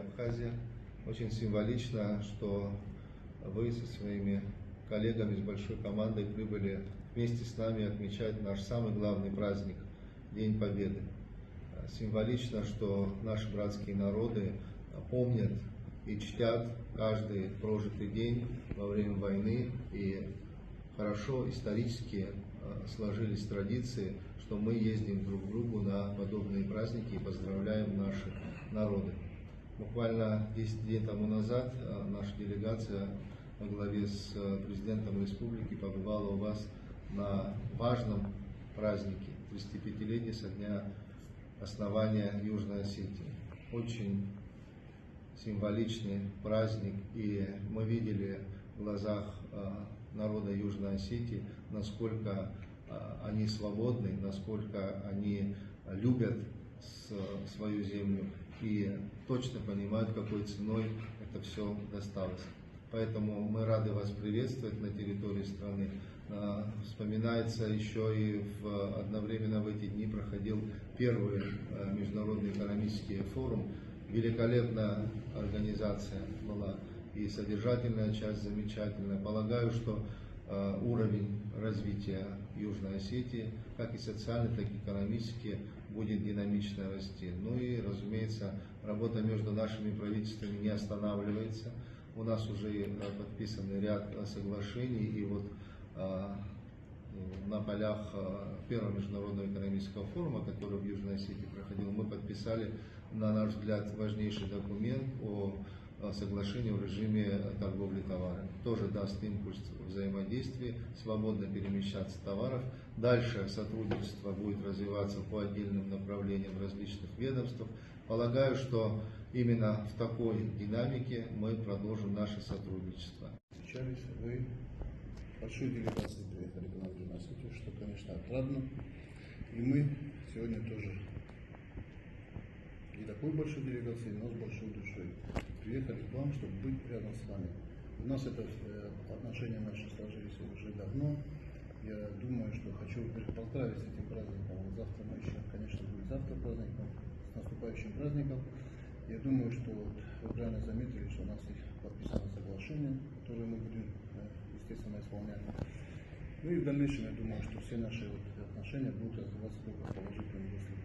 Абхазия. Очень символично, что вы со своими коллегами, с большой командой прибыли вместе с нами отмечать наш самый главный праздник – День Победы. Символично, что наши братские народы помнят и чтят каждый прожитый день во время войны, и хорошо исторически сложились традиции, что мы ездим друг к другу на подобные праздники и поздравляем наши народы. Буквально 10 дней тому назад наша делегация во главе с президентом республики побывала у вас на важном празднике 35-летия со дня основания Южной Осетии. Очень символичный праздник, и мы видели в глазах народа Южной Осетии, насколько они свободны, насколько они любят свою землю и точно понимают, какой ценой это все досталось. Поэтому мы рады вас приветствовать на территории страны. Вспоминается еще и одновременно в эти дни проходил первый международный экономический форум. Великолепная организация была, и содержательная часть замечательная. Полагаю, что уровень развития Южной Осетии, как и социально, так и экономически, будет динамично расти. Ну и, разумеется, работа между нашими правительствами не останавливается. У нас уже подписан ряд соглашений, и вот на полях первого международного экономического форума, который в Южной Осетии проходил, мы подписали, на наш взгляд, важнейший документ о соглашении в режиме торговли товарами. Тоже даст импульс взаимодействия, свободно перемещаться товаров. Дальше сотрудничество будет развиваться по отдельным направлениям различных ведомств. Полагаю, что именно в такой динамике мы продолжим наше сотрудничество. Встречались вы, большой делегацией приехали к нам в Южную Осетию, что, конечно, отрадно. И мы сегодня тоже не такой большой делегацией, но с большой душой приехали к вам, чтобы быть рядом с вами. У нас это отношения наши сложились уже давно. Я думаю, что хочу поздравить с этим праздником. Вот завтра мы еще, конечно, будет завтра праздником, с наступающим праздником. Я думаю, что вот вы правильно заметили, что у нас подписано соглашение, которое мы будем, естественно, исполнять. Ну и в дальнейшем, я думаю, что все наши отношения будут развиваться только в положительном русле.